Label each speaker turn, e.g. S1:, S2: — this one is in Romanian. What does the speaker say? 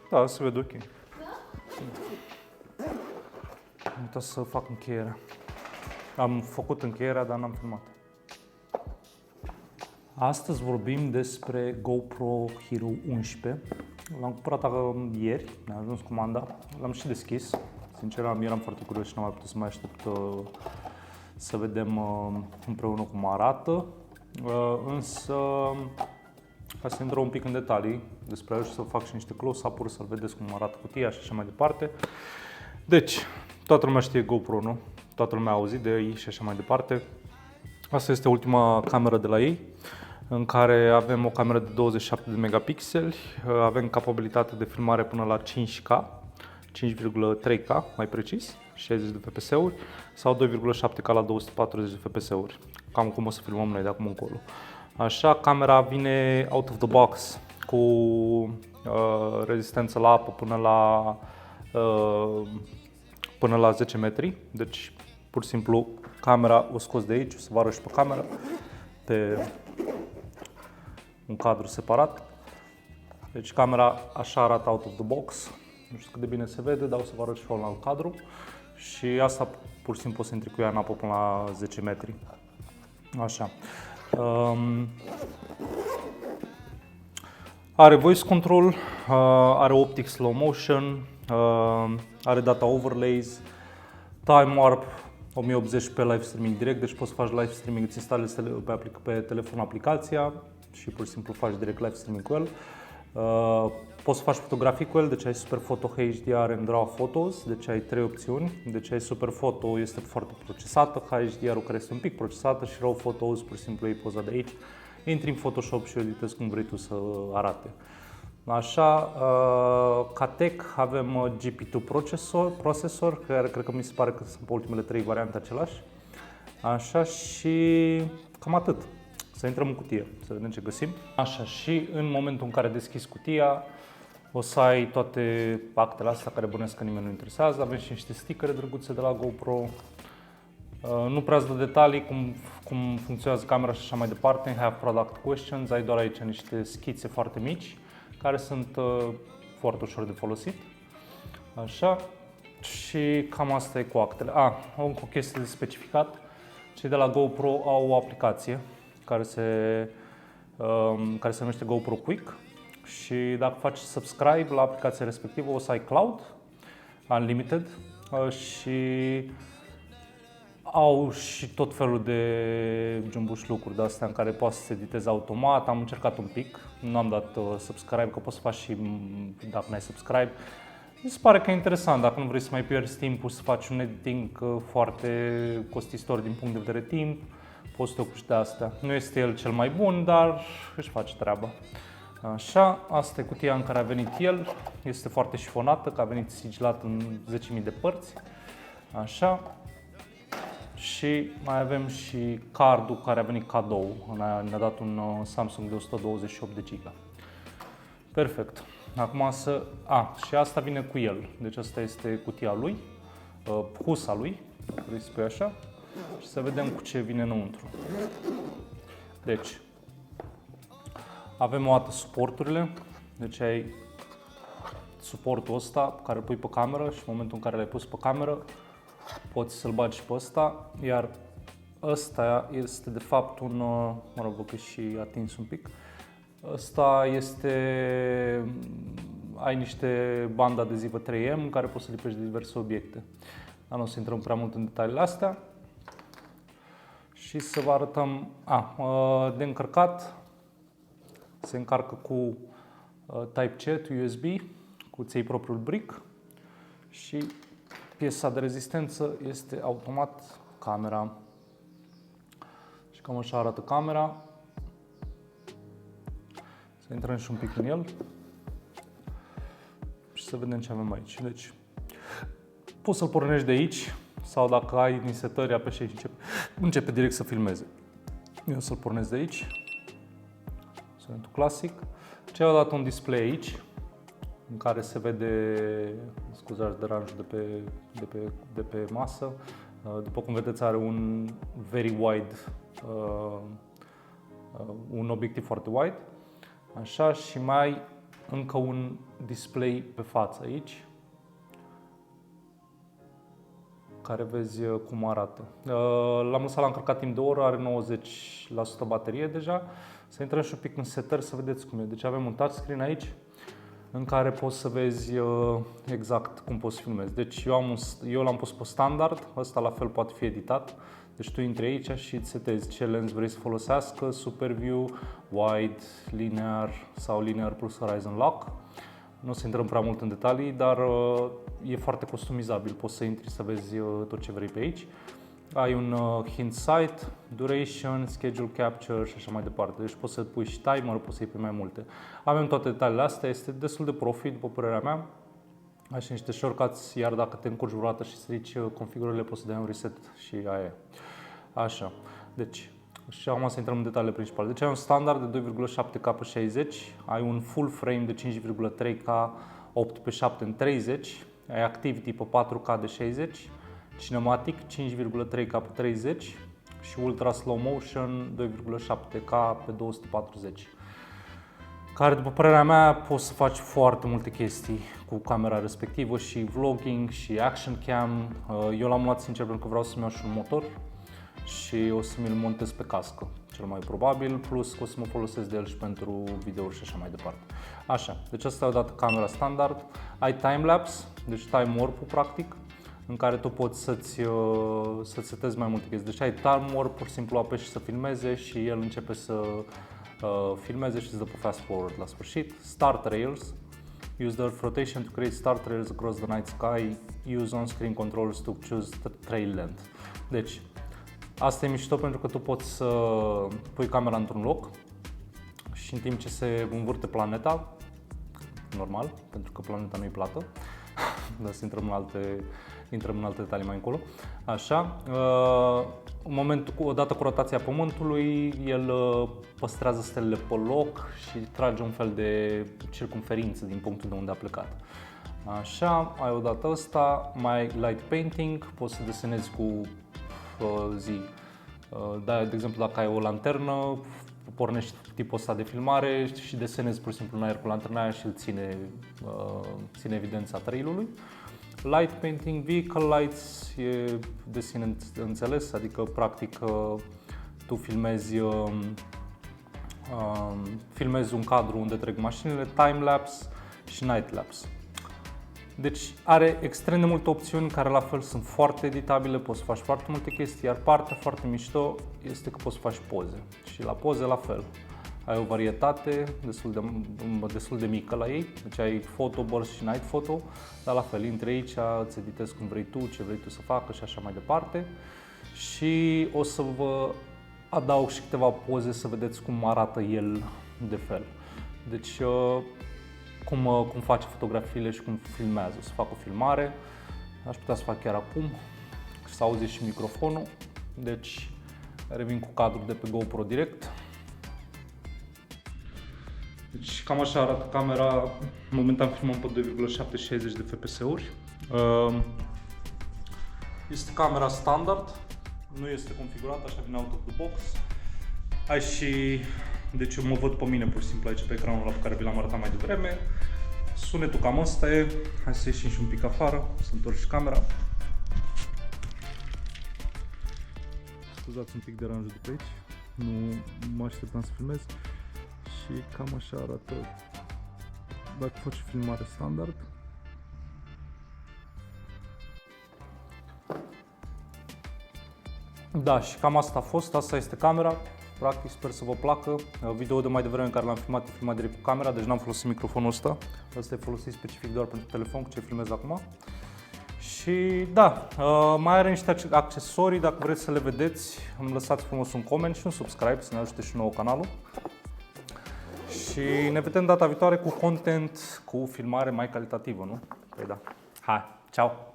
S1: Da, se vede ok. Am uitat să fac încheierea. Am făcut încheierea, dar n-am filmat. Astăzi vorbim despre GoPro Hero 11. L-am cumpărat ieri, mi-a ajuns comanda. L-am și deschis. Sincer, eram foarte curios și n-am mai putut să mai aștept să vedem împreună cum arată. Însă, ca să intrăm un pic în detalii despre el și să fac și niște close-up-uri, să-l vedeți cum arată cutia și așa mai departe. Deci, toată lumea știe GoPro, nu? Toată lumea a auzit de ei și așa mai departe. Asta este ultima cameră de la ei, în care avem o cameră de 27 de megapixeli, avem capabilitate de filmare până la 5K, 5,3K mai precis, 60 de fps-uri sau 2,7K la 240 de fps-uri, cam cum o să filmăm noi de acum încolo. Așa, camera vine out of the box cu rezistență la apă până la 10 metri, deci pur și simplu camera o scos de aici, o să vă arăt și pe cameră, pe un cadru separat. Deci camera așa arată out of the box, nu știu cât de bine se vede, dar o să vă arăt și un alt cadru. Și asta pur și simplu se intri cu ea în apă până la 10 metri. Așa. Are voice control, are optic slow motion, are data overlays, time warp, 1080p live streaming direct, deci poți să faci live streaming, îți instalezi pe telefon aplicația și pur și simplu faci direct live streaming cu el. Poți să faci fotografii cu el, deci ai Super Photo HDR and RAW Photos, deci ai 3 opțiuni. Deci ai Super Photo, este foarte procesată, HDR-ul care este un pic procesată și RAW Photos, pur și simplu iei poza de aici, intri în Photoshop și editezi cum vrei tu să arate. Așa, ca tech avem GP2 procesor, care cred că mi se pare că sunt pe ultimele 3 variante același. Așa, și cam atât. Să intrăm în cutie, să vedem ce găsim. Așa, și în momentul în care deschizi cutia, o să ai toate actele astea care bănuiesc că nimeni nu interesează. Avem și niște stickere drăguțe de la GoPro. Nu prea de detalii cum funcționează camera și așa mai departe. Have product questions, ai doar aici niște schițe foarte mici care sunt foarte ușor de folosit. Așa, și cam asta e cu actele. Încă o chestie de specificat. Cei de la GoPro au o aplicație care se numește GoPro Quick și dacă faci subscribe la aplicația respectivă o să ai cloud unlimited și au și tot felul de jumbuș lucruri de astea în care poți să se editezi automat. Am încercat un pic, nu am dat subscribe, că poți să faci și dacă n-ai subscribe. Mi se pare că e interesant, dacă nu vrei să mai pierzi timpul să faci un editing foarte costisitor din punct de vedere timp, poți să te ocupi de astea. Nu este el cel mai bun, dar își face treaba. Așa, asta e cutia în care a venit el. Este foarte șifonată, că a venit sigilat în 10.000 de părți. Așa. Și mai avem și cardul care a venit cadou. Ne-a dat un Samsung de 128 de GB. Perfect. Acum și asta vine cu el. Deci asta este cutia lui, husa lui, dacă vrei să spui așa. Și să vedem cu ce vine înăuntru. Deci, avem o dată suporturile. Deci ai suportul ăsta care îl pui pe cameră și în momentul în care l-ai pus pe cameră poți să-l bagi și pe ăsta. Iar ăsta este de fapt văd că și atins un pic. Ăsta ai niște bandă adezivă 3M în care poți să lipești de diverse obiecte. Dar nu o să intrăm prea mult în detaliile astea. Și să vă arătăm, de încărcat, se încarcă cu Type-C, USB, cu ți-ai propriul brick și piesa de rezistență este automat camera. Și cam așa arată camera. Să intrăm și un pic în el și să vedem ce avem aici. Deci, poți să-l pornești de aici sau dacă ai din setări, apeși aici și începe direct să filmeze. Eu o să-l pornesc de aici. Sunetul clasic. Ce-au dat un display aici în care se vede, scuzați deranjul de pe masă. După cum vedeți are un very wide, un obiectiv foarte wide. Așa, și mai încă un display pe față aici, care vezi cum arată. L-am lăsat la încărcat timp de o oră, are 90% baterie deja. Să intrăm și un pic în setări să vedeți cum e. Deci avem un touchscreen aici în care poți să vezi exact cum poți filmezi. Deci eu l-am pus pe standard, ăsta la fel poate fi editat. Deci tu intri aici și îți setezi ce lens vrei să folosească, Super View, Wide, Linear sau Linear plus Horizon Lock. Nu o să intrăm prea mult în detalii, dar e foarte customizabil. Poți să intri să vezi tot ce vrei pe aici. Ai un hint site, duration, schedule capture și așa mai departe. Deci poți să pui și timer, poți să iei pe mai multe. Avem toate detaliile astea, este destul de profi, după părerea mea. Ai și niște shortcuts, iar dacă te încurci vreodată și strici configurările, poți să dai un reset și aia e. Așa, deci, și acum să intrăm în detaliile principale. Deci ai un standard de 2,7K pe 60, ai un full frame de 5,3K 8x7 în 30, ai activity pe 4K de 60, cinematic 5,3K pe 30 și ultra slow motion 2,7K pe 240. Care, după părerea mea, poți să faci foarte multe chestii cu camera respectivă, și vlogging, și action cam. Eu l-am luat, sincer, pentru că vreau să-mi iau și un motor și o să mi-l montez pe cască, cel mai probabil, plus că o să mă folosesc de el și pentru videouri și așa mai departe. Așa, deci asta e odată camera standard. Ai timelapse, deci time warp-ul practic, în care tu poți să-ți setezi mai multe chestii. Deci ai time warp, pur și simplu apeși să filmeze și el începe să filmeze și îți dă pe fast forward la sfârșit. Start rails, use the earth rotation to create start rails across the night sky, use on-screen controls to choose the trail length. Deci, asta e mișto pentru că tu poți să pui camera într-un loc și în timp ce se învârte planeta, normal, pentru că planeta nu e plată, dar să intrăm în alte detalii mai încolo. Așa, în momentul, odată cu rotația Pământului, el păstrează stelele pe loc și trage un fel de circumferință din punctul de unde a plecat. Așa, ai odată asta, mai light painting, poți să desenezi cu de exemplu, dacă ai o lanternă, pornești tipul ăsta de filmare și desenezi pur și simplu în aer cu lanterna aia și îl ține evidența trailului. Light painting, vehicle lights e de sine înțeles, adică practic tu filmezi un cadru unde trec mașinile, time-lapse și night-lapse. Deci are extrem de multe opțiuni care la fel sunt foarte editabile, poți să faci foarte multe chestii, iar partea foarte mișto este că poți să faci poze. Și la poze la fel. Ai o varietate destul de mică la ei, deci ai photo burst și night photo, dar la fel, intri aici, îți editezi cum vrei tu, ce vrei tu să facă și așa mai departe. Și o să vă adaug și câteva poze să vedeți cum arată el de fel. Deci cum face fotografiile și cum filmează. O să fac o filmare, aș putea să fac chiar acum și să auzi și microfonul. Deci revin cu cadrul de pe GoPro direct. Deci cam așa arată camera. Momentan filmăm pe 2,760 de fps-uri. Este camera standard, nu este configurată, așa vine out of the box. Ai și, deci eu mă văd pe mine pur și simplu aici pe ecranul ăla pe care vi l-am arătat mai devreme. Sunetul cam ăsta e. Hai să ieșim și un pic afară, să întorc și camera. Scuzați un pic deranjul de pe aici, nu mă așteptam să filmez. Și cam așa arată dacă faci filmare standard. Da, și cam asta a fost, asta este camera. Practic sper să vă placă. Video de mai devreme în care l-am filmat direct cu camera, deci n-am folosit microfonul ăsta. Ăsta e folosit specific doar pentru telefon, cu ce filmez acum. Și da, mai are niște accesorii, dacă vreți să le vedeți, îmi lăsați frumos un coment și un subscribe să ne ajute și nouă canalul. Și ne vedem data viitoare cu content, cu filmare mai calitativă, nu? Păi da. Hai, ceau!